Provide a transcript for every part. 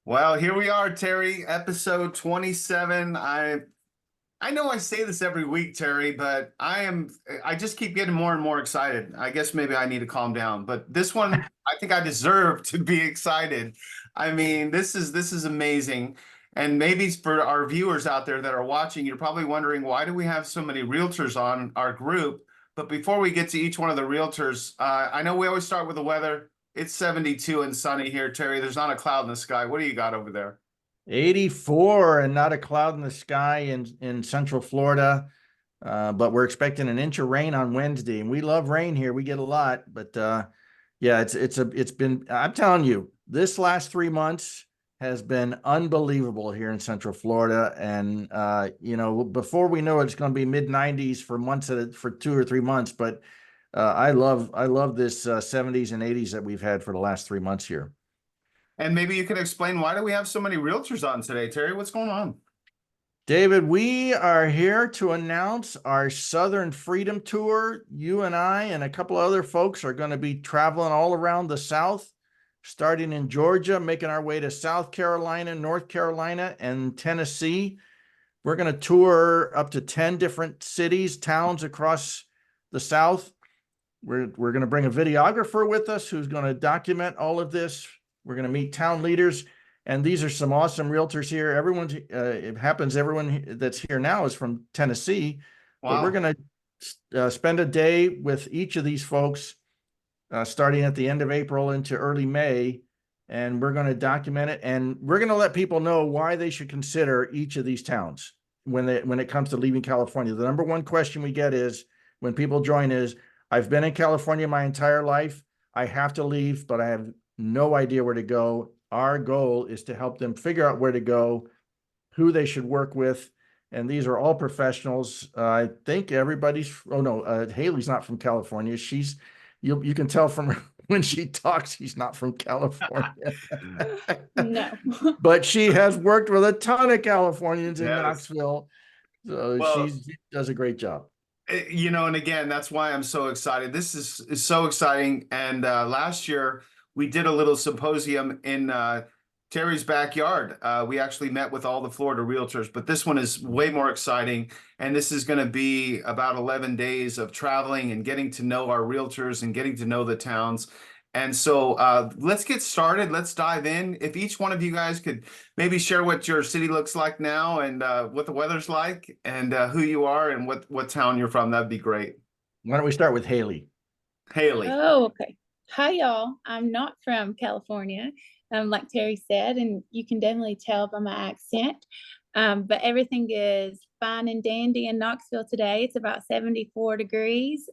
Well, here we are, Terry, episode 27. I know I say this every week, Terry, but I just keep getting more and more excited. I guess maybe I need to calm down, but this one, I think I deserve to be excited. I mean, this is amazing. And maybe for our viewers out there that are watching, you're probably wondering, why do we have so many realtors on our group? But before we get to each one of the realtors, I know we always start with the weather. It's 72 and sunny here, Terry. There's not a cloud in the sky. What do you got over there? 84 and not a cloud in the sky in Central Florida. But we're expecting an inch of rain on Wednesday, and we love rain here. We get a lot, but yeah, it's been, I'm telling you, this last 3 months has been unbelievable here in Central Florida. And before we know it, it's going to be mid 90s for for 2 or 3 months. But I love this 70s and 80s that we've had for the last 3 months here. And maybe you can explain, why do we have so many realtors on today, Terry? What's going on? David, we are here to announce our Southern Freedom Tour. You and I and a couple of other folks are going to be traveling all around the South, starting in Georgia, making our way to South Carolina, North Carolina, and Tennessee. We're going to tour up to 10 different cities, towns across the South. We're going to bring a videographer with us who's going to document all of this. We're going to meet town leaders. And these are some awesome realtors here. Everyone that's here now is from Tennessee. Wow. But we're going to spend a day with each of these folks starting at the end of April into early May. And we're going to document it. And we're going to let people know why they should consider each of these towns when it comes to leaving California. The number one question we get is, when people join, is, I've been in California my entire life. I have to leave, but I have no idea where to go. Our goal is to help them figure out where to go, who they should work with. And these are all professionals. I think everybody's, Haley's not from California. You can tell from when she talks, she's not from California. No. But she has worked with a ton of Californians in Yes. Knoxville. So she does a great job. And again, that's why I'm so excited. This is so exciting. And last year, we did a little symposium in Terry's backyard. We actually met with all the Florida realtors, but this one is way more exciting. And this is going to be about 11 days of traveling and getting to know our realtors and getting to know the towns. And so let's get started. Let's dive in. If each one of you guys could maybe share what your city looks like now, and what the weather's like, and who you are and what town you're from, that'd be great. Why don't we start with Haley? Haley. Oh, okay. Hi, y'all. I'm not from California, like Terry said, and you can definitely tell by my accent. But everything is fine and dandy in Knoxville today. It's about 74 degrees.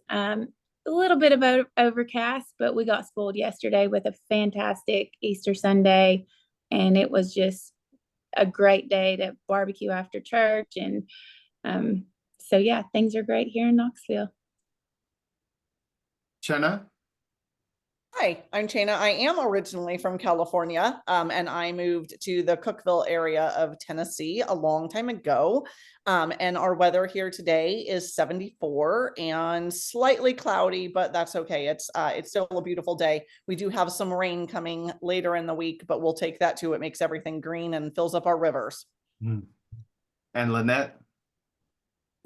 A little bit of overcast, but we got spoiled yesterday with a fantastic Easter Sunday, and it was just a great day to barbecue after church. And so, yeah, things are great here in Knoxville. Chenna? Hi, I'm Chana. I am originally from California, and I moved to the Cookeville area of Tennessee a long time ago. And our weather here today is 74 and slightly cloudy, but that's okay. It's still a beautiful day. We do have some rain coming later in the week, but we'll take that too. It makes everything green and fills up our rivers. And Lynette?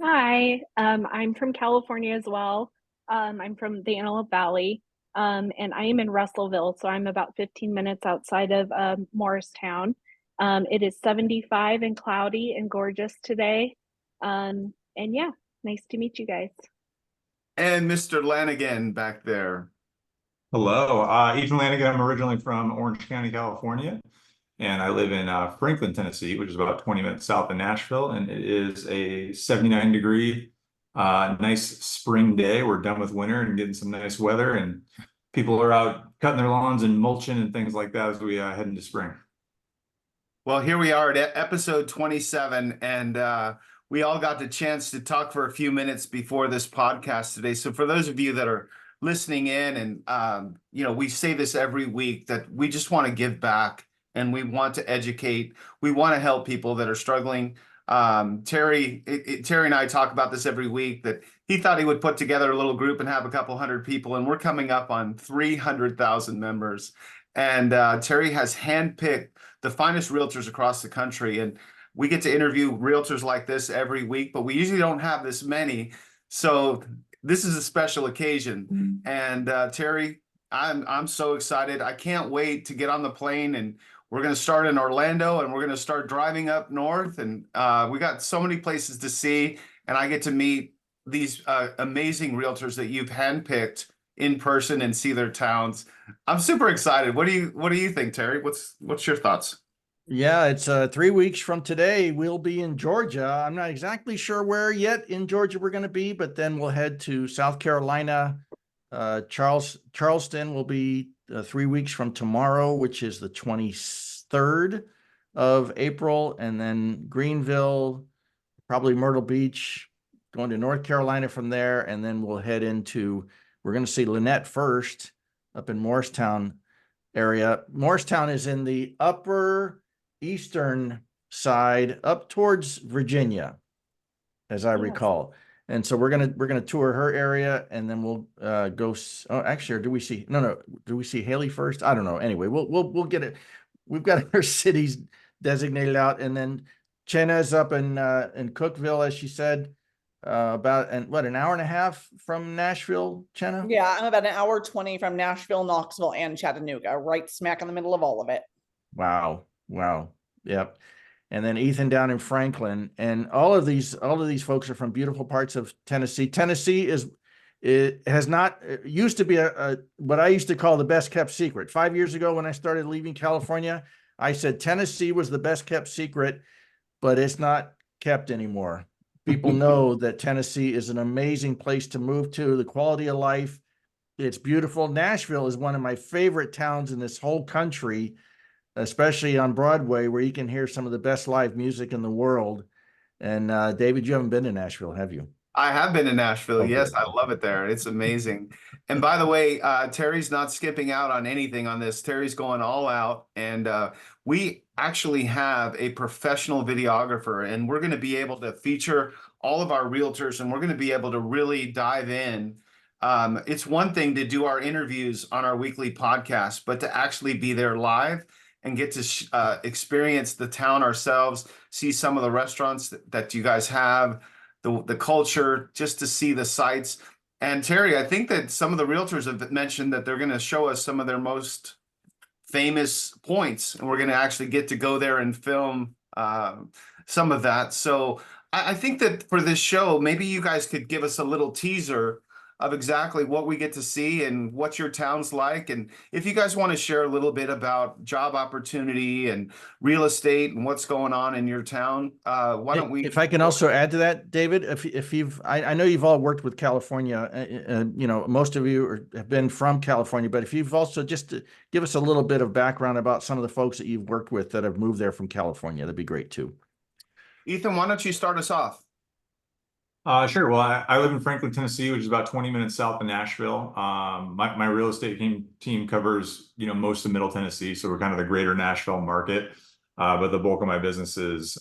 Hi, I'm from California as well. I'm from the Antelope Valley. And I am in Russellville, so I'm about 15 minutes outside of Morristown. It is 75 and cloudy and gorgeous today. And yeah, nice to meet you guys. And Mr. Lanigan back there. Hello, Ethan Lanigan. I'm originally from Orange County, California, and I live in Franklin, Tennessee, which is about 20 minutes south of Nashville, and it is a 79-degree nice spring day. We're done with winter and getting some nice weather, and people are out cutting their lawns and mulching and things like that as we head into spring. Well, here we are at episode 27, and we all got the chance to talk for a few minutes before this podcast today. So for those of you that are listening in, and we say this every week, that we just want to give back and we want to educate. We want to help people that are struggling Terry and I talk about this every week, that he thought he would put together a little group and have a couple hundred people, and we're coming up on 300,000 members. And Terry has handpicked the finest realtors across the country, and we get to interview realtors like this every week, but we usually don't have this many. So this is a special occasion. And Terry, I'm so excited. I can't wait to get on the plane, and we're going to start in Orlando, and we're going to start driving up north, and we got so many places to see, and I get to meet these amazing realtors that you've handpicked in person and see their towns. I'm super excited. What do you think, Terry? What's your thoughts? Yeah, it's 3 weeks from today. We'll be in Georgia. I'm not exactly sure where yet in Georgia we're going to be, but then we'll head to South Carolina. Charleston will be 3 weeks from tomorrow, which is the 23rd of April, and then Greenville, probably Myrtle Beach, going to North Carolina from there, and then we'll head into, we're going to see Lynette first up in Morristown area. Morristown is in the upper eastern side, up towards Virginia, as I recall. And so we're gonna tour her area, and then we'll go. Oh, actually, or do we see? No. Do we see Haley first? I don't know. Anyway, we'll get it. We've got our cities designated out, and then Chena's up in Cookeville, as she said, about an hour and a half from Nashville, Chena? Yeah, I'm about an hour 20 from Nashville, Knoxville, and Chattanooga, right smack in the middle of all of it. Wow. Yep. And then Ethan down in Franklin, and all of these folks are from beautiful parts of Tennessee. Tennessee used to be a what I used to call the best kept secret. 5 years ago, when I started leaving California, I said Tennessee was the best kept secret, but it's not kept anymore. People know that Tennessee is an amazing place to move to. The quality of life, it's beautiful. Nashville is one of my favorite towns in this whole country, especially on Broadway, where you can hear some of the best live music in the world. And David, you haven't been to Nashville, have you? I have been to Nashville. Oh, Yes, good. I love it there. It's amazing. And by the way, Terry's not skipping out on anything on this. Terry's going all out. And we actually have a professional videographer, and we're going to be able to feature all of our realtors, and we're going to be able to really dive in. It's one thing to do our interviews on our weekly podcast, but to actually be there live and get to experience the town ourselves, see some of the restaurants that you guys have, the culture, just to see the sights. And Terry, I think that some of the realtors have mentioned that they're going to show us some of their most famous points, and we're going to actually get to go there and film some of that. So I think that for this show, maybe you guys could give us a little teaser of exactly what we get to see and what your town's like. And if you guys want to share a little bit about job opportunity and real estate and what's going on in your town, why don't we? If I can also add to that, David, if I know you've all worked with California, most of you have been from California, but if you've also just to give us a little bit of background about some of the folks that you've worked with that have moved there from California, that'd be great too. Ethan, why don't you start us off? Sure. Well, I live in Franklin, Tennessee, which is about 20 minutes south of Nashville. My real estate team covers, most of Middle Tennessee. So we're kind of the greater Nashville market. But the bulk of my business is,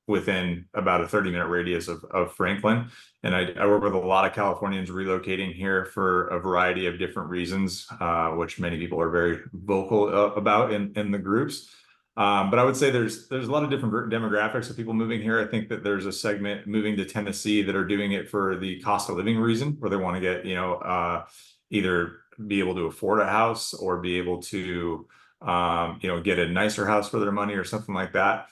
within about a 30-minute radius of Franklin. And I work with a lot of Californians relocating here for a variety of different reasons, which many people are very vocal about in the groups. But I would say there's a lot of different demographics of people moving here. I think that there's a segment moving to Tennessee that are doing it for the cost of living reason, where they want to get, either be able to afford a house or be able to, get a nicer house for their money or something like that.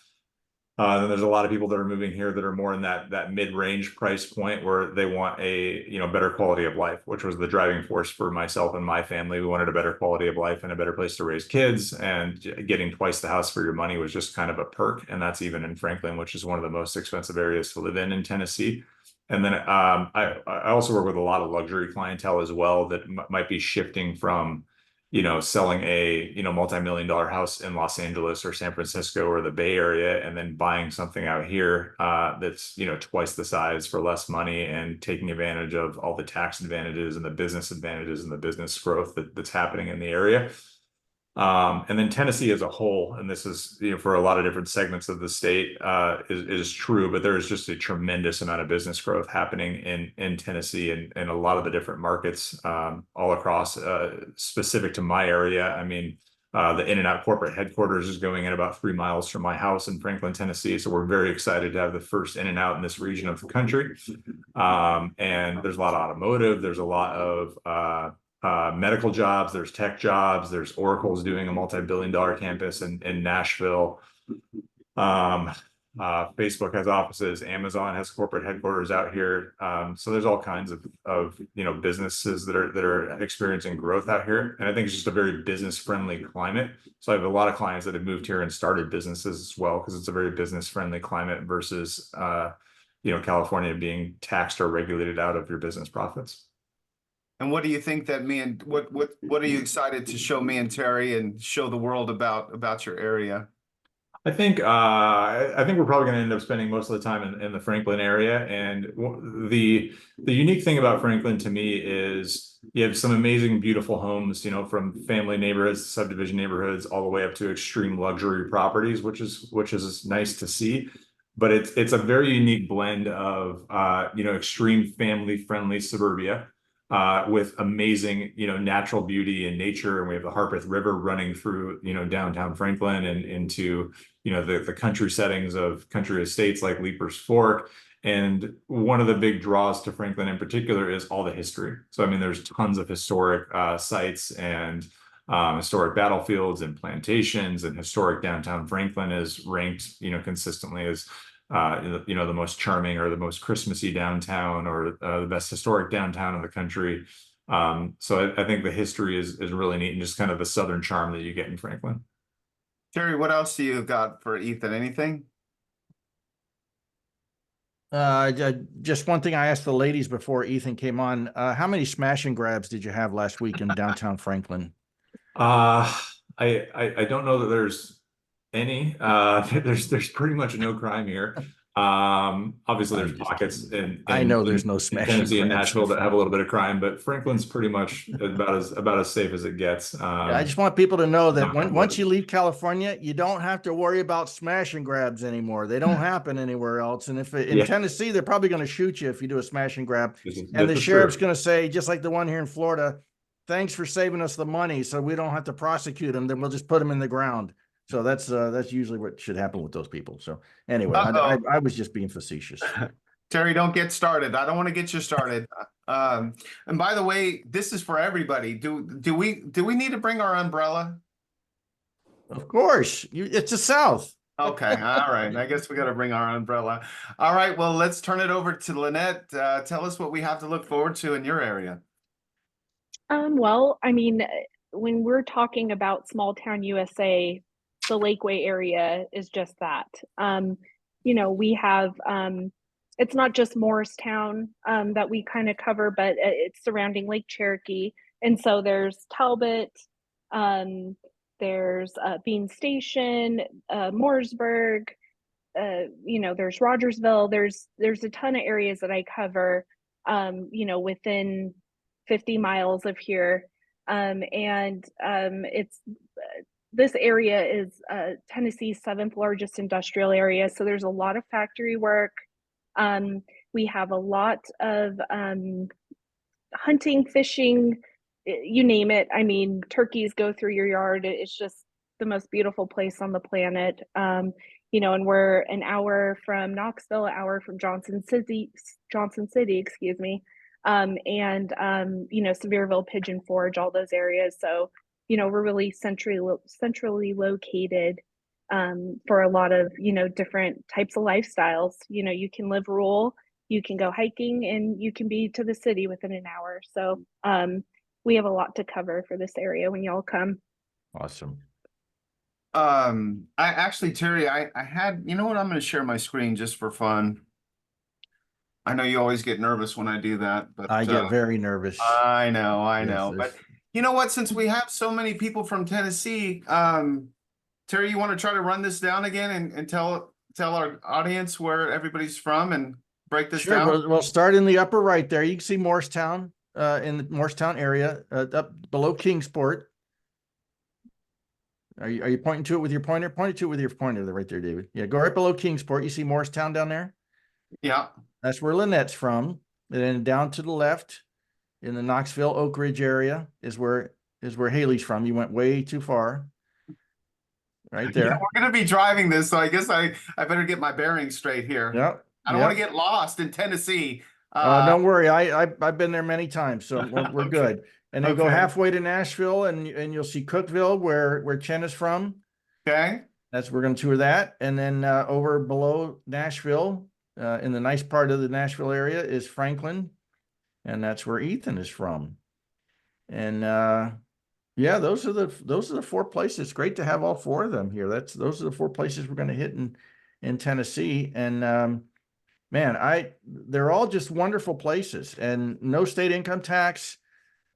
Then there's a lot of people that are moving here that are more in that mid-range price point where they want a better quality of life, which was the driving force for myself and my family. We wanted a better quality of life and a better place to raise kids, and getting twice the house for your money was just kind of a perk. And that's even in Franklin, which is one of the most expensive areas to live in Tennessee. And then I also work with a lot of luxury clientele as well that might be shifting from selling a, multi-million-dollar house in Los Angeles or San Francisco or the Bay Area, and then buying something out here that's, twice the size for less money, and taking advantage of all the tax advantages and the business advantages and the business growth that's happening in the area. And then Tennessee as a whole, and this is, for a lot of different segments of the state, is true, but there is just a tremendous amount of business growth happening in Tennessee and a lot of the different markets all across, specific to my area. I mean, the In-N-Out corporate headquarters is going in about 3 miles from my house in Franklin, Tennessee. So we're very excited to have the first In-N-Out in this region of the country. And there's a lot of automotive, there's a lot of medical jobs, there's tech jobs, there's Oracle's doing a multi-billion-dollar campus in Nashville. Facebook has offices, Amazon has corporate headquarters out here. So there's all kinds of businesses that are experiencing growth out here. And I think it's just a very business-friendly climate. So I have a lot of clients that have moved here and started businesses as well, because it's a very business-friendly climate versus California being taxed or regulated out of your business profits. And what do you think that what are you excited to show me and Terry and show the world about your area? I think we're probably going to end up spending most of the time in the Franklin area. And the unique thing about Franklin to me is you have some amazing, beautiful homes, from family neighborhoods, subdivision neighborhoods, all the way up to extreme luxury properties, which is nice to see. But it's a very unique blend of extreme family friendly suburbia with amazing, natural beauty and nature. And we have the Harpeth River running through, downtown Franklin and into, the country settings of country estates like Leapers Fork. And one of the big draws to Franklin in particular is all the history. So, I mean, there's tons of historic sites and historic battlefields and plantations, and historic downtown Franklin is ranked, consistently as the most charming or the most Christmassy downtown, or the best historic downtown in the country. So I think the history is really neat, and just kind of the Southern charm that you get in Franklin. Terry, what else do you got for Ethan? Anything? Just one thing I asked the ladies before Ethan came on. How many smash and grabs did you have last week in downtown Franklin? I don't know that there's any. There's pretty much no crime here. Obviously there's pockets I know there's no smash and Tennessee and grabs. Nashville that have a little bit of crime, but Franklin's pretty much about as safe as it gets. I just want people to know that once you leave California, you don't have to worry about smash and grabs anymore. They don't happen anywhere else. And if in Tennessee, they're probably going to shoot you if you do a smash and grab. And the sheriff's going to say, just like the one here in Florida, thanks for saving us the money, so we don't have to prosecute them. Then we'll just put them in the ground. So that's usually what should happen with those people. So anyway, I was just being facetious. Terry, don't get started. I don't want to get you started. And by the way, this is for everybody. Do we need to bring our umbrella? Of course, it's the South. Okay, all right. I guess we got to bring our umbrella. All right, well, let's turn it over to Lynette. Tell us what we have to look forward to in your area. Well, I mean, when we're talking about small town USA, the Lakeway area is just that. We have, it's not just Morristown that we kind of cover, but it's surrounding Lake Cherokee. And so there's Talbot, there's Bean Station, Mooresburg, there's Rogersville. There's a ton of areas that I cover, within 50 miles of here. It's this area is Tennessee's 7th largest industrial area. So there's a lot of factory work. We have a lot of hunting, fishing, you name it. I mean, turkeys go through your yard. It's just the most beautiful place on the planet. And we're an hour from Knoxville, an hour from Johnson City, excuse me. Sevierville, Pigeon Forge, all those areas. So, we're really centrally located for a lot of, different types of lifestyles. You can live rural, you can go hiking, and you can be to the city within an hour. So we have a lot to cover for this area when y'all come. Awesome. Terry, I had, you know what, I'm going to share my screen just for fun. I know you always get nervous when I do that, but I get very nervous. I know. Yes, but you know what? Since we have so many people from Tennessee, Terry, you want to try to run this down again and tell our audience where everybody's from and break this down? We'll start in the upper right there. You can see Morristown, in the Morristown area, up below Kingsport. Are you pointing to it with your pointer? Point it to it with your pointer right there, David. Yeah, go right below Kingsport. You see Morristown down there? Yeah. That's where Lynette's from. And then down to the left in the Knoxville Oak Ridge area is where Haley's from. You went way too far. Right Yeah, there. we're gonna be driving this, so I guess I better get my bearings straight here. Yep. I don't want to Yep. get lost in Tennessee. Don't worry. I've been there many times, so we're Okay. good. And then go Okay. halfway to Nashville, and you'll see Cookeville, where Chen is from. Okay. That's we're going to tour that, and then over below Nashville, in the nice part of the Nashville area, is Franklin, and that's where Ethan is from. And yeah, those are the four places. It's great to have all four of them here. Those are the four places we're going to hit in Tennessee, and man, they're all just wonderful places, and no state income tax.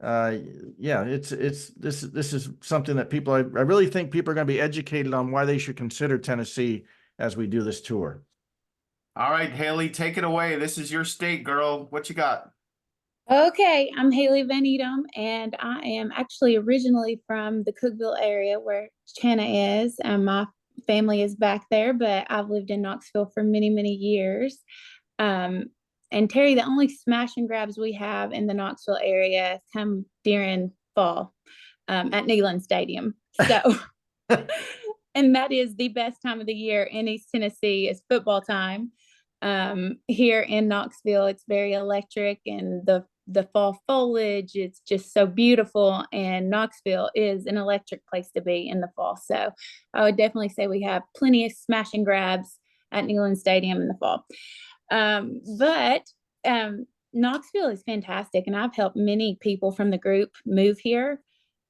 Yeah, this is something that people, I really think people are going to be educated on why they should consider Tennessee as we do this tour. All right, Haley, take it away. This is your state, girl. What you got? Okay, I'm Haley Van Edom, and I am actually originally from the Cookeville area where Channa is, and my family is back there, but I've lived in Knoxville for many, many years. Um, and Terry, the only smash and grabs we have in the Knoxville area come during fall at Neyland Stadium. So, and that is the best time of the year in East Tennessee is football time. Here in Knoxville, it's very electric, and the fall foliage, it's just so beautiful, and Knoxville is an electric place to be in the fall. So I would definitely say we have plenty of smash and grabs at Neyland Stadium in the fall. But Knoxville is fantastic, and I've helped many people from the group move here.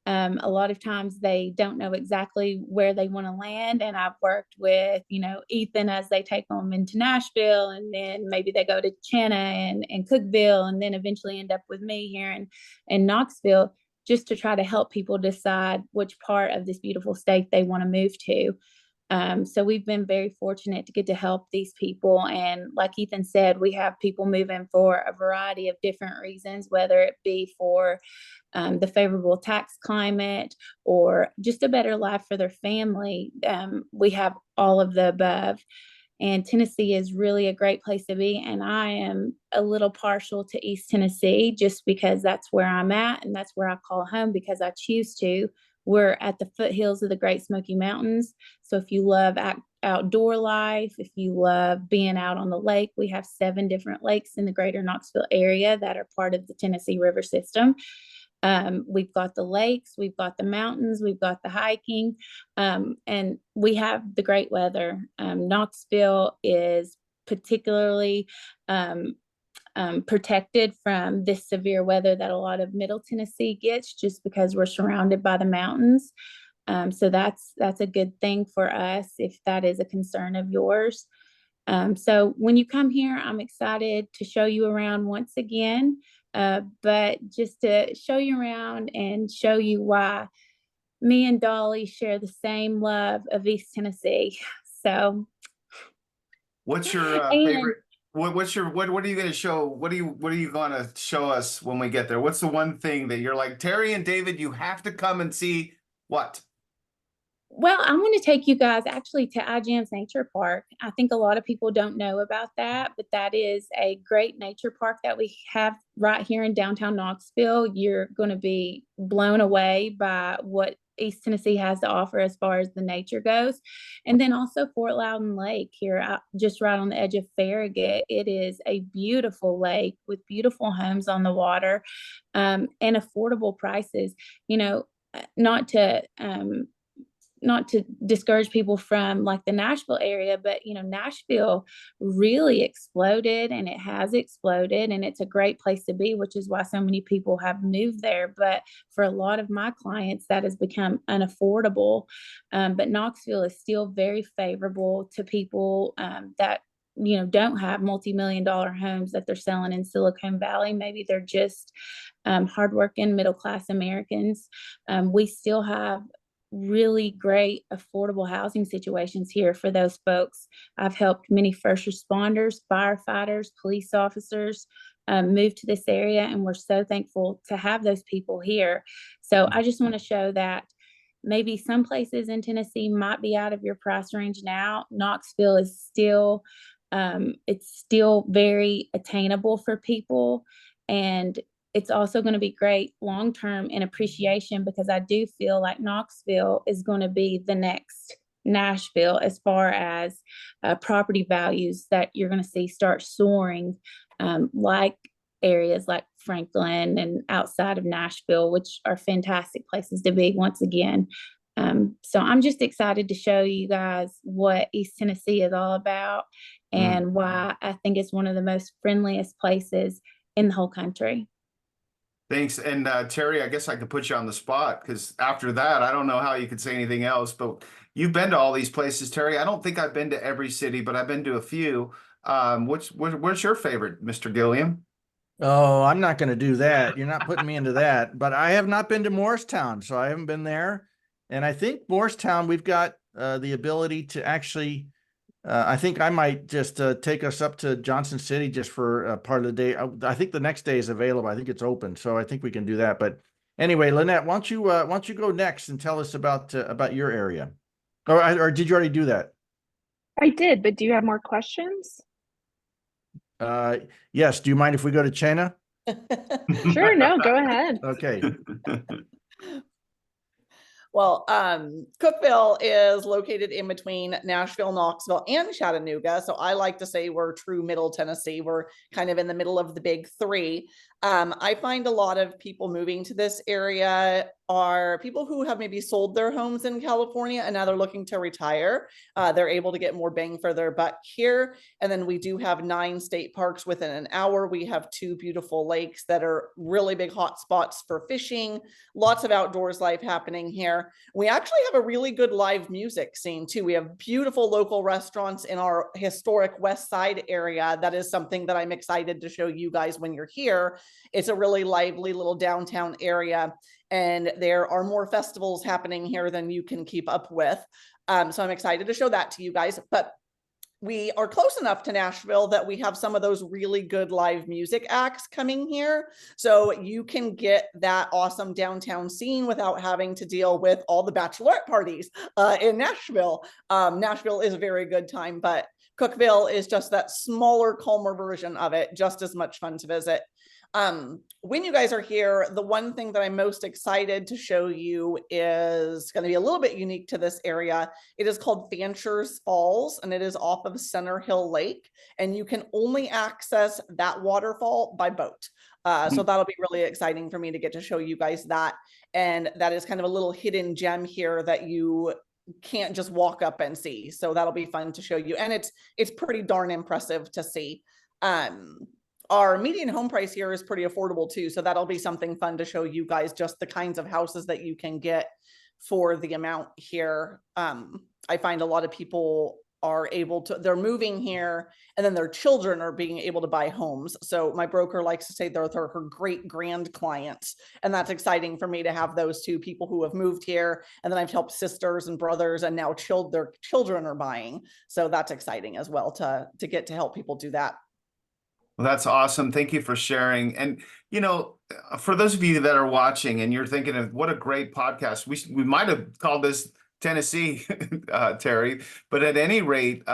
A lot of times they don't know exactly where they want to land. And I've worked with, Ethan as they take them into Nashville, and then maybe they go to Channa and Cookeville, and then eventually end up with me here in Knoxville, just to try to help people decide which part of this beautiful state they want to move to. So we've been very fortunate to get to help these people. And like Ethan said, we have people moving for a variety of different reasons, whether it be for the favorable tax climate or just a better life for their family. We have all of the above. And Tennessee is really a great place to be. And I am a little partial to East Tennessee just because that's where I'm at, and that's where I call home because I choose to. We're at the foothills of the Great Smoky Mountains. So if you love outdoor life, if you love being out on the lake, we have 7 different lakes in the greater Knoxville area that are part of the Tennessee River system. We've got the lakes, we've got the mountains, we've got the hiking, and we have the great weather. Knoxville is particularly protected from this severe weather that a lot of Middle Tennessee gets, just because we're surrounded by the mountains. So that's a good thing for us if that is a concern of yours. So when you come here, I'm excited to show you around once again, but just to show you around and show you why me and Dolly share the same love of East Tennessee. So, What's your and favorite? What are you going to show? What are you going to show us when we get there? What's the one thing that you're like, Terry and David, you have to come and see? What? well, I'm going to take you guys actually to IGM's Nature Park. I think a lot of people don't know about that, but that is a great nature park that we have right here in downtown Knoxville. You're going to be blown away by what East Tennessee has to offer as far as the nature goes. And then also Fort Loudon Lake here, just right on the edge of Farragut. It is a beautiful lake with beautiful homes on the water, and affordable prices. You know, not to not to discourage people from like the Nashville area, but Nashville really exploded, and it has exploded, and it's a great place to be, which is why so many people have moved there. But for a lot of my clients, that has become unaffordable. But Knoxville is still very favorable to people that don't have multi-million-dollar homes that they're selling in Silicon Valley. Maybe they're just hardworking middle-class Americans. We still have really great affordable housing situations here for those folks. I've helped many first responders, firefighters, police officers move to this area, and we're so thankful to have those people here. So I just want to show that maybe some places in Tennessee might be out of your price range now. Knoxville is still, it's still very attainable for people. And it's also going to be great long-term in appreciation, because I do feel like Knoxville is going to be the next Nashville as far as property values that you're going to see start soaring, like areas like Franklin and outside of Nashville, which are fantastic places to be once again. So I'm just excited to show you guys what East Tennessee is all about and why I think it's one of the most friendliest places in the whole country. Thanks. And Terry, I guess I could put you on the spot, because after that, I don't know how you could say anything else, but you've been to all these places, Terry. I don't think I've been to every city, but I've been to a few. What's your favorite, Mr. Gilliam? Oh, I'm not going to do that. You're not putting me into that. But I have not been to Morristown, so I haven't been there. And I think Morristown, we've got the ability to actually, I think I might just take us up to Johnson City just for part of the day. I think the next day is available. I think it's open, so I think we can do that. But anyway, Lynette, why don't you go next and tell us about your area? Or did you already do that? I did, but do you have more questions? Yes. Do you mind if we go to China? Sure, no, go ahead. Okay. Well, Cookeville is located in between Nashville, Knoxville, and Chattanooga. So I like to say we're true middle Tennessee. We're kind of in the middle of the big three. I find a lot of people moving to this area are people who have maybe sold their homes in California and now they're looking to retire. They're able to get more bang for their buck here. And then we do have 9 state parks within an hour. We have 2 beautiful lakes that are really big hot spots for fishing. Lots of outdoors life happening here. We actually have a really good live music scene too. We have beautiful local restaurants in our historic West Side area. That is something that I'm excited to show you guys when you're here. It's a really lively little downtown area, and there are more festivals happening here than you can keep up with. So I'm excited to show that to you guys. But we are close enough to Nashville that we have some of those really good live music acts coming here. So you can get that awesome downtown scene without having to deal with all the bachelorette parties in Nashville. Nashville is a very good time, but Cookeville is just that smaller, calmer version of it, just as much fun to visit. When you guys are here, the one thing that I'm most excited to show you is going to be a little bit unique to this area. It is called Fancher's Falls, and it is off of Center Hill Lake, and you can only access that waterfall by boat. So that'll be really exciting for me to get to show you guys that. And that is kind of a little hidden gem here that you can't just walk up and see. So that'll be fun to show you. And it's pretty darn impressive to see. Our median home price here is pretty affordable too. So that'll be something fun to show you guys, just the kinds of houses that you can get for the amount here. I find a lot of people are able to, they're moving here and then their children are being able to buy homes. So my broker likes to say they're her great grand clients. And that's exciting for me to have those 2 people who have moved here. And then I've helped sisters and brothers, and now their children are buying. So that's exciting as well to get to help people do that. Well, that's awesome. Thank you for sharing. And, you know, for those of you that are watching and you're thinking of what a great podcast, we might have called this Tennessee, Terry, but at any rate,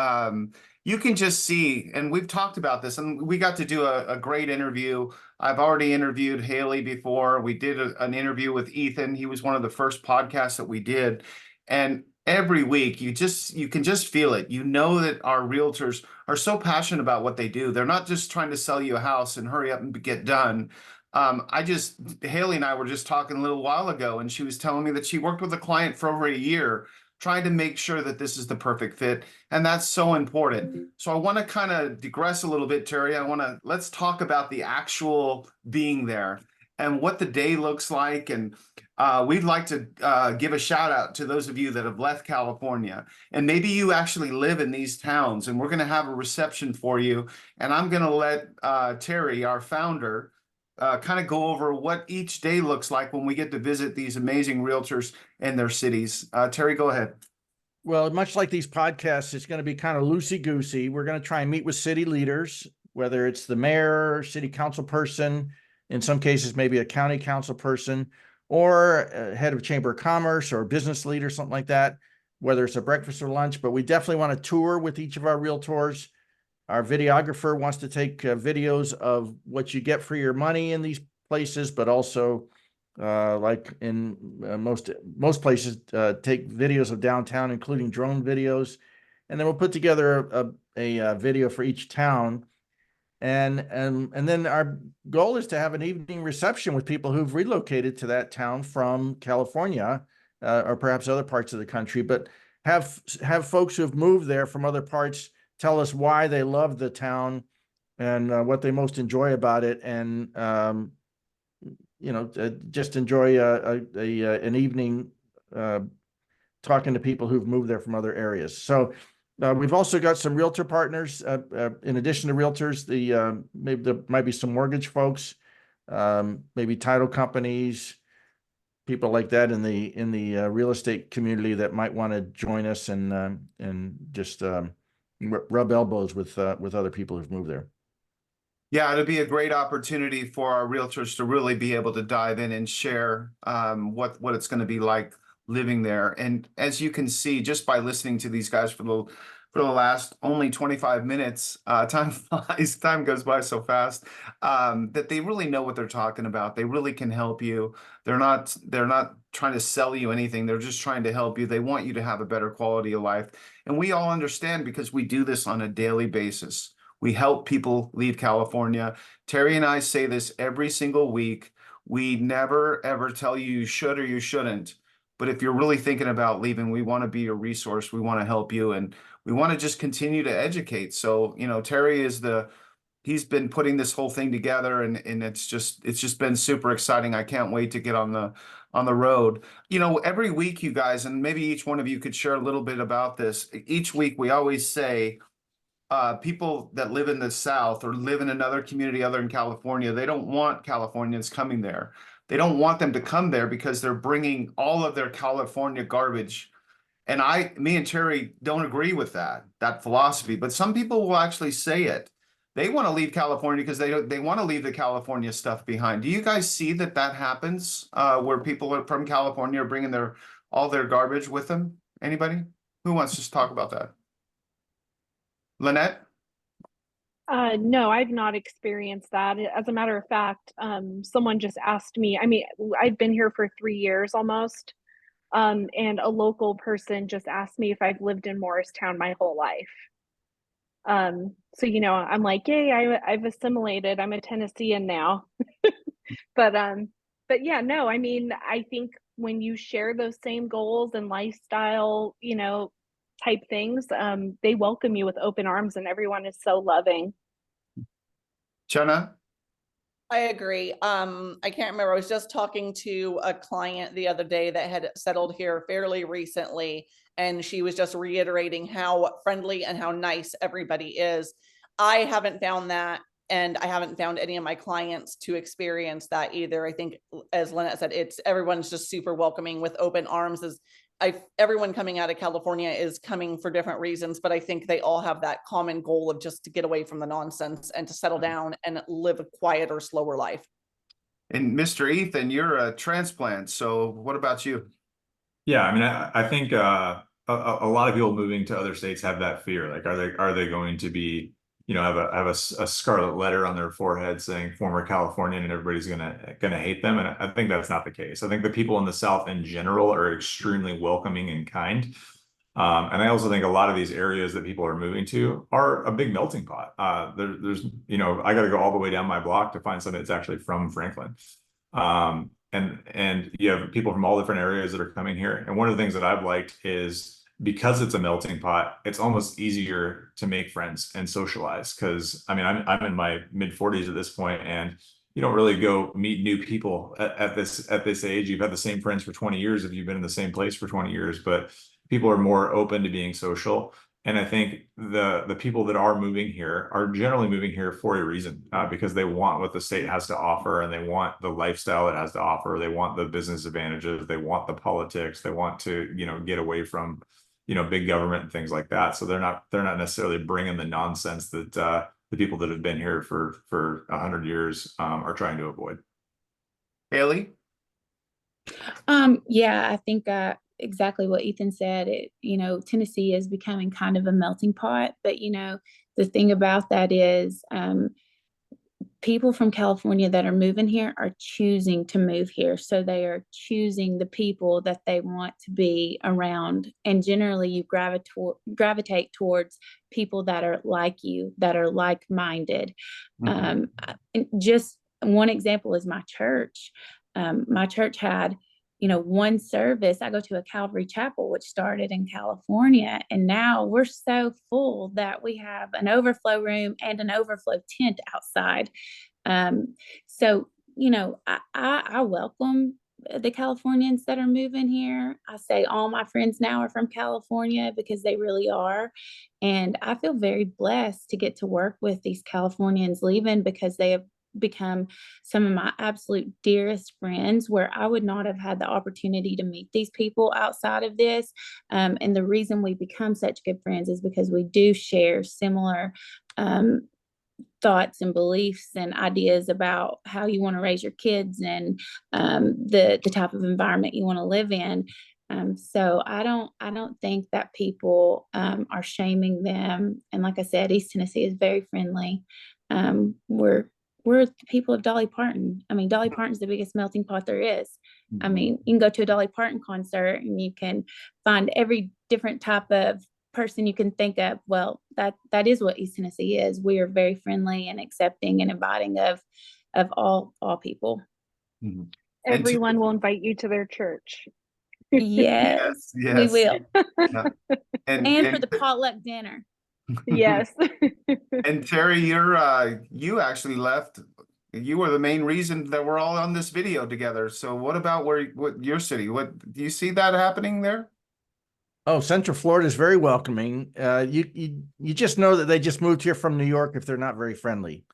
you can just see, and we've talked about this, and we got to do a great interview. I've already interviewed Haley before. We did an interview with Ethan. He was one of the first podcasts that we did. And every week you can just feel it. You know that our realtors are so passionate about what they do. They're not just trying to sell you a house and hurry up and get done. Haley and I were just talking a little while ago, and she was telling me that she worked with a client for over a year trying to make sure that this is the perfect fit. And that's so important. So I want to kind of digress a little bit, Terry. Let's talk about the actual being there and what the day looks like. And we'd like to give a shout out to those of you that have left California, and maybe you actually live in these towns, and we're going to have a reception for you. And I'm going to let Terry, our founder, kind of go over what each day looks like when we get to visit these amazing realtors in their cities. Terry, go ahead. Well, much like these podcasts, it's going to be kind of loosey-goosey. We're going to try and meet with city leaders, whether it's the mayor, city council person, in some cases, maybe a county council person. or head of chamber of commerce or business leader, something like that, whether it's a breakfast or lunch. But we definitely want to tour with each of our realtors. Our videographer wants to take videos of what you get for your money in these places, but also like in most places, take videos of downtown, including drone videos. And then we'll put together a video for each town. And then our goal is to have an evening reception with people who've relocated to that town from California or perhaps other parts of the country, but have folks who've moved there from other parts tell us why they love the town and what they most enjoy about it, and just enjoy an evening talking to people who've moved there from other areas. So we've also got some realtor partners. In addition to realtors, maybe there might be some mortgage folks, maybe title companies, people like that in the real estate community that might want to join us and just rub elbows with other people who've moved there. Yeah, it'll be a great opportunity for our realtors to really be able to dive in and share what it's going to be like living there. And as you can see, just by listening to these guys for the last only 25 minutes, time flies, time goes by so fast, that they really know what they're talking about. They really can help you. They're not trying to sell you anything. They're just trying to help you. They want you to have a better quality of life. And we all understand because we do this on a daily basis. We help people leave California. Terry and I say this every single week. We never, ever tell you you should or you shouldn't. But if you're really thinking about leaving, we want to be a resource. We want to help you, and we want to just continue to educate. So, Terry he's been putting this whole thing together, and it's just been super exciting. I can't wait to get on the road. Every week, you guys, and maybe each one of you could share a little bit about this. Each week, we always say, people that live in the South or live in another community other than California, they don't want Californians coming there. They don't want them to come there because they're bringing all of their California garbage. And me and Terry don't agree with that philosophy, but some people will actually say it. They want to leave California because they want to leave the California stuff behind. Do you guys see that happens where people from California are bringing all their garbage with them? Anybody? Who wants to talk about that? Lynette? No, I've not experienced that. As a matter of fact, someone just asked me, I mean, I've been here for 3 years almost. And a local person just asked me if I've lived in Morristown my whole life. So, I'm like, yay, I've assimilated. I'm a Tennessean now. But yeah, no, I mean, I think when you share those same goals and lifestyle, type things, they welcome you with open arms, and everyone is so loving. Jenna? I agree. I can't remember. I was just talking to a client the other day that had settled here fairly recently, and she was just reiterating how friendly and how nice everybody is. I haven't found that, and I haven't found any of my clients to experience that either. I think, as Lynette said, everyone's just super welcoming with open arms. Everyone coming out of California is coming for different reasons, but I think they all have that common goal of just to get away from the nonsense and to settle down and live a quieter, slower life. And Mr. Ethan, you're a transplant. So what about you? Yeah, I mean, I think a lot of people moving to other states have that fear. Like, are they going to be, have a scarlet letter on their forehead saying former Californian, and everybody's gonna hate them? And I think that's not the case. I think the people in the South in general are extremely welcoming and kind. And I also think a lot of these areas that people are moving to are a big melting pot. There's, I got to go all the way down my block to find something that's actually from Franklin. And you have people from all different areas that are coming here. And one of the things that I've liked is, because it's a melting pot, it's almost easier to make friends and socialize. Because I mean, I'm in my mid-40s at this point, and you don't really go meet new people at this age. You've had the same friends for 20 years if you've been in the same place for 20 years, but people are more open to being social. And I think the people that are moving here are generally moving here for a reason, because they want what the state has to offer, and they want the lifestyle it has to offer. They want the business advantages. They want the politics. They want to, get away from, big government and things like that. So they're not necessarily bringing the nonsense that the people that have been here for 100 years are trying to avoid. Haley? Yeah, I think exactly what Ethan said. Tennessee is becoming kind of a melting pot, but the thing about that is people from California that are moving here are choosing to move here. So they are choosing the people that they want to be around. And generally, you gravitate towards people that are like you, that are like minded. Just one example is my church. My church had one service. I go to a Calvary Chapel, which started in California. And now we're so full that we have an overflow room and an overflow tent outside. So, I welcome the Californians that are moving here. I say all my friends now are from California because they really are. And I feel very blessed to get to work with these Californians leaving because they have become some of my absolute dearest friends where I would not have had the opportunity to meet these people outside of this. And the reason we become such good friends is because we do share similar thoughts and beliefs and ideas about how you want to raise your kids and the type of environment you want to live in. So I don't think that people are shaming them. And like I said, East Tennessee is very friendly. We're the people of Dolly Parton. I mean, Dolly Parton's the biggest melting pot there is. I mean, you can go to a Dolly Parton concert and you can find every different type of person you can think of. Well, that is what East Tennessee is. We are very friendly and accepting and inviting of all people. Mhm. Everyone will invite you to their church. Yes, we Yes. will. Yeah. And for the potluck dinner. Yes. And Terry, you actually left. You were the main reason that we're all on this video together. So what about what your city? What do you see that happening there? Oh, Central Florida is very welcoming. You just know that they just moved here from New York if they're not very friendly.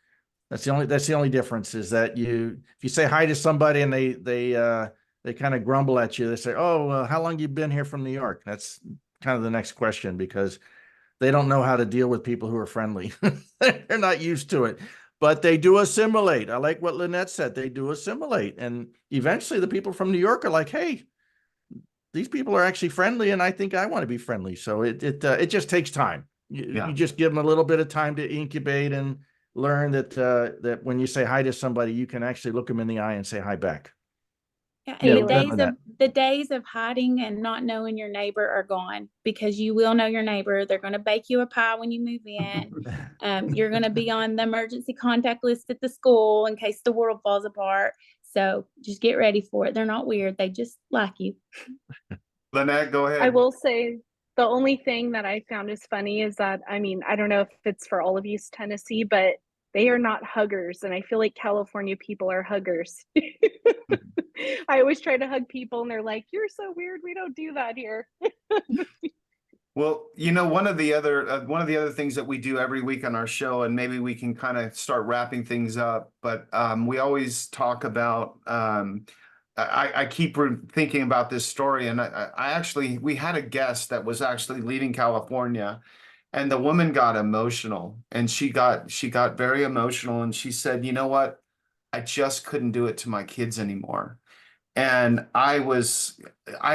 That's the only difference is that if you say hi to somebody and they kind of grumble at you, they say, "Oh, how long you been here from New York?" That's kind of the next question because they don't know how to deal with people who are friendly. They're not used to it, but they do assimilate. I like what Lynette said. They do assimilate, and eventually the people from New York are like, "Hey, these people are actually friendly, and I think I want to be friendly." So it just takes time. You just give them a little bit of time to incubate and learn that when you say hi to somebody, you can actually look them in the eye and say hi back. Yeah, Yeah, and remember the days of hiding and not knowing your neighbor are gone because you will know your neighbor. They're going to bake you a pie when you move in. You're going to be on the emergency contact list at the school in case the world falls apart. So just get ready for it. They're not weird. They just like you. Lynette, go ahead. I will say the only thing that I found is funny is that, I mean, I don't know if it's for all of East Tennessee, but they are not huggers. And I feel like California people are huggers. I always try to hug people and they're like, "You're so weird. We don't do that here." Well, one of the other things that we do every week on our show, and maybe we can kind of start wrapping things up, but we always talk about. I keep thinking about this story, and we had a guest that was actually leaving California, and the woman got emotional, and she got very emotional, and she said, "You know what? I just couldn't do it to my kids anymore." And I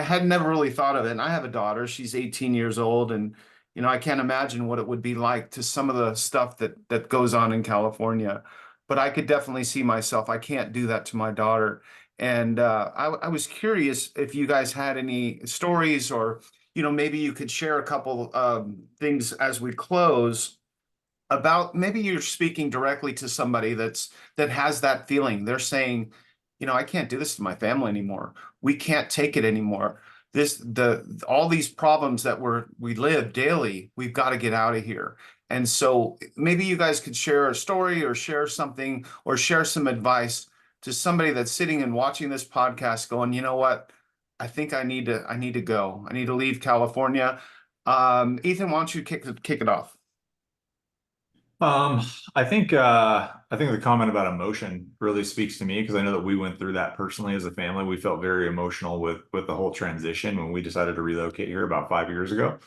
had never really thought of it. And I have a daughter, she's 18 years old. And, I can't imagine what it would be like to some of the stuff that goes on in California. But I could definitely see myself. I can't do that to my daughter. And I was curious if you guys had any stories or, maybe you could share a couple things as we close about maybe you're speaking directly to somebody that has that feeling. They're saying, I can't do this to my family anymore. We can't take it anymore. All these problems that we live daily, we've got to get out of here. And so maybe you guys could share a story or share something or share some advice to somebody that's sitting and watching this podcast going, you know what? I think I need to go. I need to leave California. Ethan, why don't you kick it off? I think the comment about emotion really speaks to me because I know that we went through that personally as a family. We felt very emotional with the whole transition when we decided to relocate here about 5 years ago.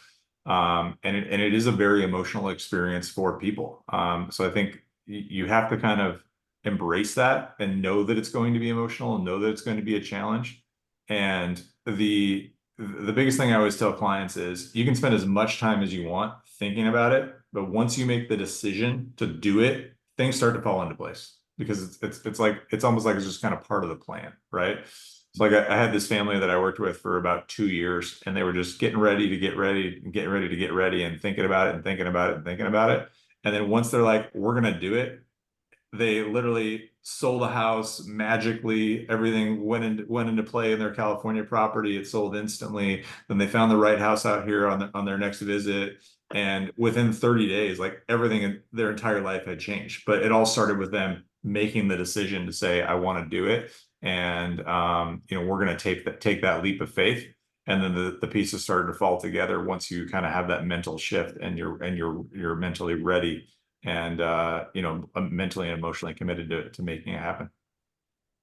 And it is a very emotional experience for people. So I think you have to kind of embrace that and know that it's going to be emotional and know that it's going to be a challenge. And the biggest thing I always tell clients is you can spend as much time as you want thinking about it, but once you make the decision to do it, things start to fall into place because it's like it's almost like it's just kind of part of the plan, right? So like I had this family that I worked with for about 2 years, and they were just getting ready to get ready and getting ready to get ready and thinking about it and thinking about it and thinking about it. And then once they're like, we're gonna do it, they literally sold a house magically. Everything went into play in their California property. It sold instantly. Then they found the right house out here on their next visit. And within 30 days, like everything in their entire life had changed. But it all started with them making the decision to say, I want to do it. And we're going to take that leap of faith. And then the pieces started to fall together once you kind of have that mental shift and you're mentally ready and mentally and emotionally committed to making it happen.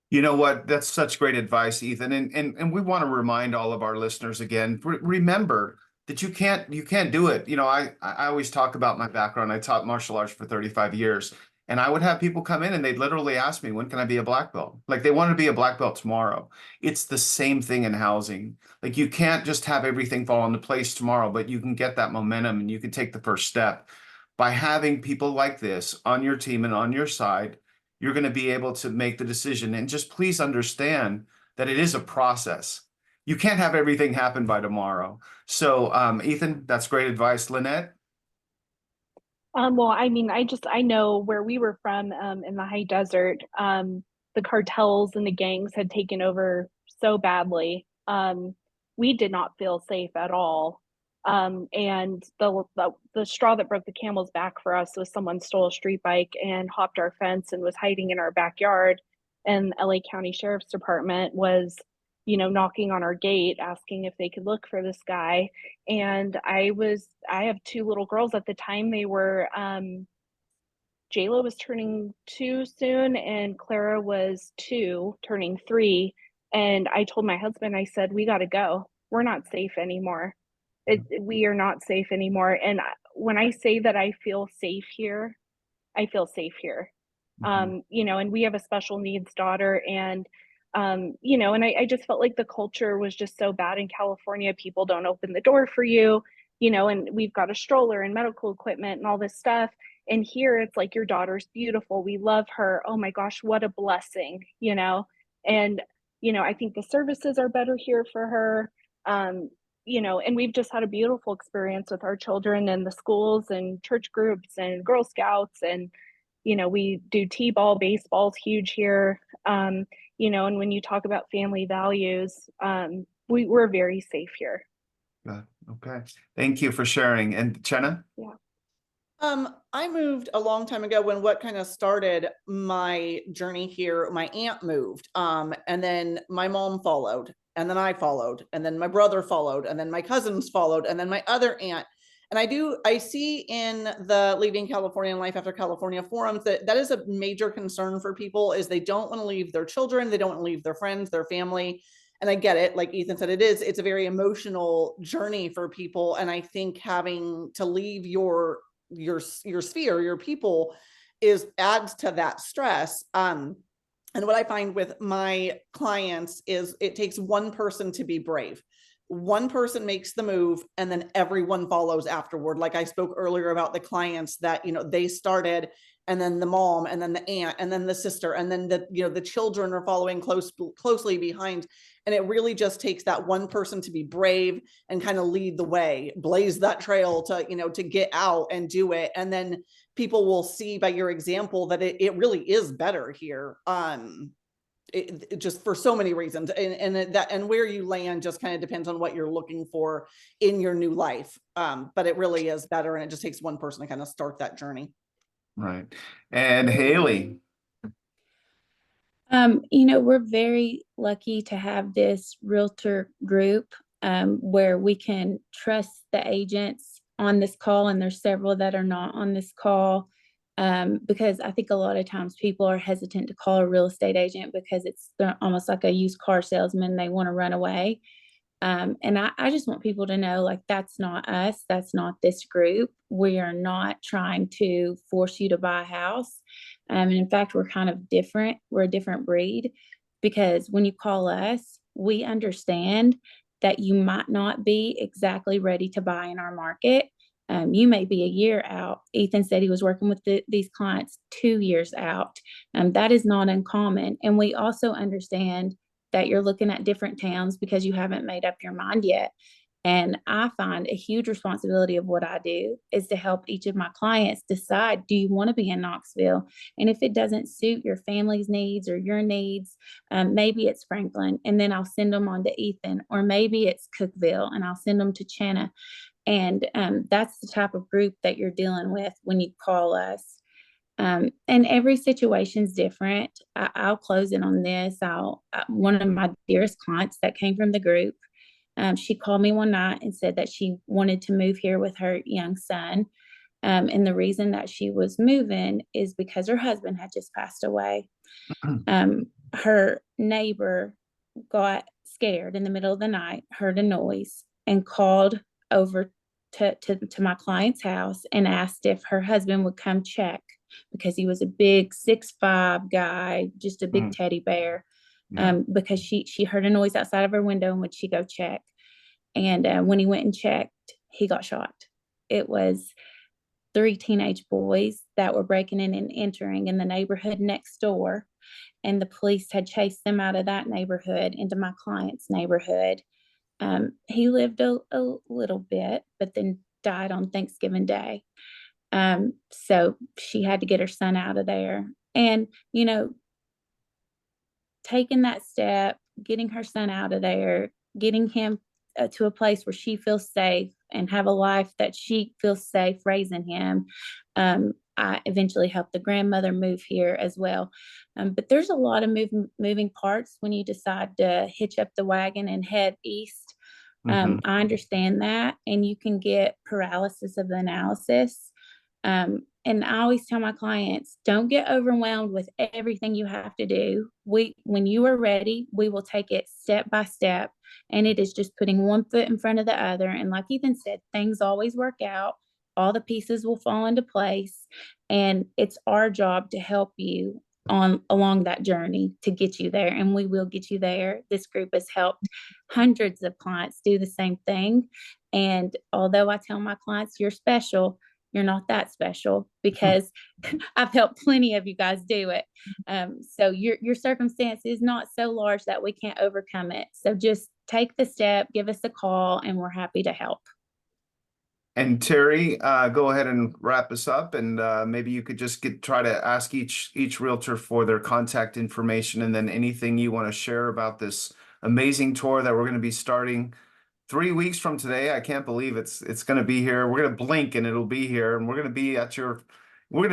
You know what? That's such great advice, Ethan. And we want to remind all of our listeners again, remember that you can't do it. I always talk about my background. I taught martial arts for 35 years, and I would have people come in and they'd literally ask me, when can I be a black belt? Like they want to be a black belt tomorrow. It's the same thing in housing. Like you can't just have everything fall into place tomorrow, but you can get that momentum and you can take the first step. By having people like this on your team and on your side, you're going to be able to make the decision. And just please understand that it is a process. You can't have everything happen by tomorrow. So, Ethan, that's great advice. Lynette? Well, I mean, I know where we were from, in the high desert, the cartels and the gangs had taken over so badly. We did not feel safe at all. And the straw that broke the camel's back for us was someone stole a street bike and hopped our fence and was hiding in our backyard. And LA County Sheriff's Department was, knocking on our gate asking if they could look for this guy. And I have two little girls at the time. They were Jayla was turning 2 soon, and Clara was 2, turning 3. And I told my husband, I said, we got to go. We're not safe anymore. We are not safe anymore. And when I say that I feel safe here, I feel safe here. And we have a special needs daughter, and and I just felt like the culture was just so bad in California. People don't open the door for you, and we've got a stroller and medical equipment and all this stuff. And here it's like, your daughter's beautiful. We love her. Oh my gosh, what a blessing, And, I think the services are better here for her. And we've just had a beautiful experience with our children and the schools and church groups and Girl Scouts. And, we do T-ball, baseball's huge here. And when you talk about family values, we're very safe here. Okay. Thank you for sharing. And Chenna? Yeah. I moved a long time ago when what kind of started my journey here, my aunt moved, and then my mom followed, and then I followed, and then my brother followed, and then my cousins followed, and then my other aunt. And I see in the Leaving California and Life After California forums that is a major concern for people, is they don't want to leave their children. They don't want to leave their friends, their family. And I get it. Like Ethan said, it's a very emotional journey for people. And I think having to leave your sphere, your people, adds to that stress. And what I find with my clients is it takes one person to be brave. One person makes the move and then everyone follows afterward. Like I spoke earlier about the clients that, they started, and then the mom, and then the aunt, and then the sister, and then the children are following closely behind. And it really just takes that one person to be brave and kind of lead the way, blaze that trail to get out and do it. And then people will see by your example that it really is better here. It just for so many reasons, and where you land just kind of depends on what you're looking for in your new life. But it really is better, and it just takes one person to kind of start that journey. Right. And Haley? We're very lucky to have this realtor group where we can trust the agents on this call, and there's several that are not on this call. Because I think a lot of times people are hesitant to call a real estate agent because they're almost like a used car salesman. They want to run away. And I just want people to know, like, that's not us. That's not this group. We are not trying to force you to buy a house. And in fact, we're kind of different. We're a different breed, because when you call us, we understand that you might not be exactly ready to buy in our market. You may be a year out. Ethan said he was working with these clients 2 years out. That is not uncommon. And we also understand that you're looking at different towns because you haven't made up your mind yet. And I find a huge responsibility of what I do is to help each of my clients decide, do you want to be in Knoxville? And if it doesn't suit your family's needs or your needs, maybe it's Franklin, and then I'll send them on to Ethan, or maybe it's Cookeville and I'll send them to Chenna. And that's the type of group that you're dealing with when you call us. And every situation's different. I'll close in on this. One of my dearest clients that came from the group, she called me one night and said that she wanted to move here with her young son. And the reason that she was moving is because her husband had just passed away. Her neighbor got scared in the middle of the night, heard a noise, and called over to my client's house and asked if her husband would come check, because he was a big 6'5" guy, just a big teddy bear. Because she heard a noise outside of her window, and would she go check? And when he went and checked, he got shot. It was 3 teenage boys that were breaking in and entering in the neighborhood next door. And the police had chased them out of that neighborhood into my client's neighborhood. He lived a little bit, but then died on Thanksgiving Day. So she had to get her son out of there. And, taking that step, getting her son out of there, getting him to a place where she feels safe and have a life that she feels safe raising him. I eventually helped the grandmother move here as well. But there's a lot of moving parts when you decide to hitch up the wagon and head east. I understand that, and you can get paralysis of analysis. And I always tell my clients, don't get overwhelmed with everything you have to do. When you are ready, we will take it step by step. And it is just putting one foot in front of the other. And like Ethan said, things always work out. All the pieces will fall into place. And it's our job to help you along that journey to get you there. And we will get you there. This group has helped hundreds of clients do the same thing. And although I tell my clients, you're special, you're not that special, because I've helped plenty of you guys do it. So your circumstance is not so large that we can't overcome it. So just take the step, give us a call, and we're happy to help. And Terry, go ahead and wrap us up, and maybe you could just try to ask each realtor for their contact information, and then anything you want to share about this amazing tour that we're going to be starting 3 weeks from today. I can't believe it's going to be here. We're going to blink and it'll be here, and we're going to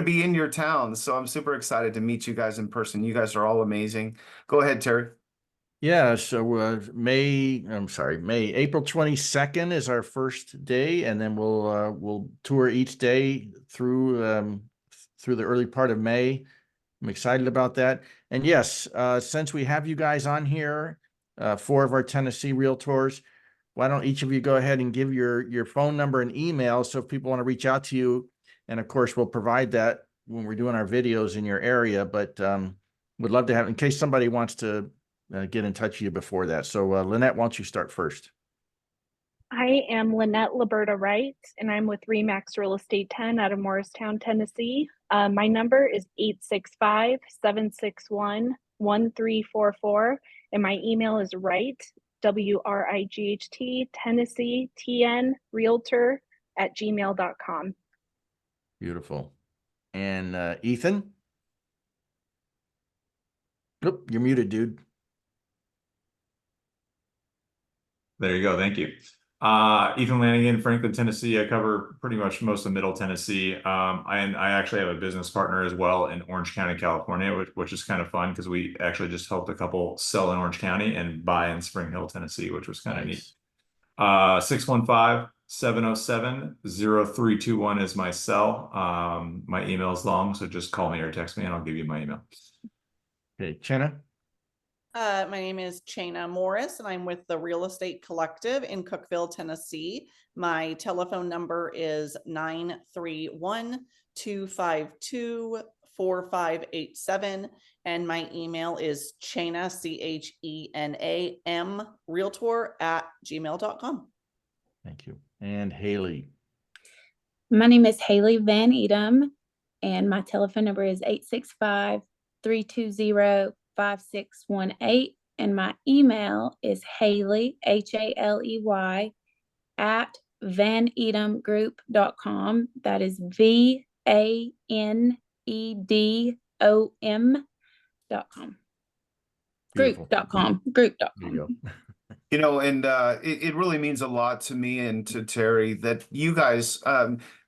be in your town. So I'm super excited to meet you guys in person. You guys are all amazing. Go ahead, Terry. Yeah, so April 22nd is our first day, and then we'll tour each day through the early part of May. I'm excited about that. And yes, since we have you guys on here, 4 of our Tennessee realtors, why don't each of you go ahead and give your phone number and email, so if people want to reach out to you, and of course we'll provide that when we're doing our videos in your area, but would love to have, in case somebody wants to get in touch with you before that. So Lynette, why don't you start first? I am Lynette Liberta Wright, and I'm with Remax Real Estate 10 out of Morristown, Tennessee. My number is 865-761-1344, and my email is Wright, WRIGHT, Tennessee, TN, Realtor @gmail.com. Beautiful. And Ethan? Nope, you're muted, dude. There you go. Thank you. Ethan Lanigan, Franklin, Tennessee. I cover pretty much most of Middle Tennessee. I actually have a business partner as well in Orange County, California, which is kind of fun because we actually just helped a couple sell in Orange County and buy in Spring Hill, Tennessee, which was kind of neat. 615-707-0321 is my cell. My email is long, so just call me or text me and I'll give you my email. Okay, Chenna? My name is Chana Morris, and I'm with the Real Estate Collective in Cookeville, Tennessee. My telephone number is 931-252-4644. 4587. And my email is Chena, CHENAM, Realtor @gmail.com. Thank you. And Haley. My name is Haley Van Edom, and my telephone number is 865-320-5618. And my email is Haley, HALEY, @vanedomgroup.com. That is VANEDOM.com. Beautiful. Group.com. There you Group.com. go. You know, and it really means a lot to me and to Terry that you guys,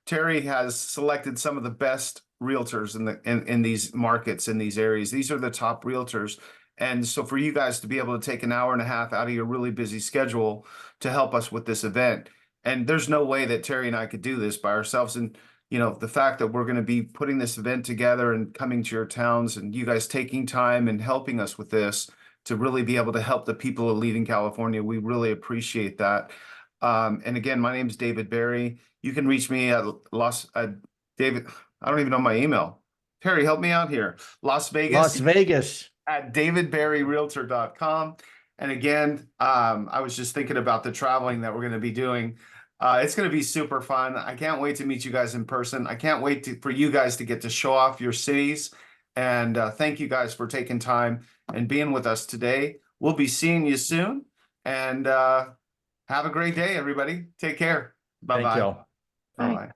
Terry has selected some of the best realtors in these markets, in these areas. These are the top realtors. And so for you guys to be able to take an hour and a half out of your really busy schedule to help us with this event, and there's no way that Terry and I could do this by ourselves. And you know, the fact that we're going to be putting this event together and coming to your towns, and you guys taking time and helping us with this to really be able to help the people of leaving California. We really appreciate that. And again, my name is David Barry. You can reach me at David, I don't even know my email. Terry, help me out here. Las Las Vegas. at davidbarryrealtor.com. And again, I was just thinking about the traveling that we're going to be doing. It's going to be super fun. I can't wait to meet you guys in person. I can't wait for you guys to get to show off your cities. And thank you guys for taking time and being with us today. We'll be seeing you soon. And have a great day, everybody. Take care. Bye-bye. Thank y'all. Bye-bye.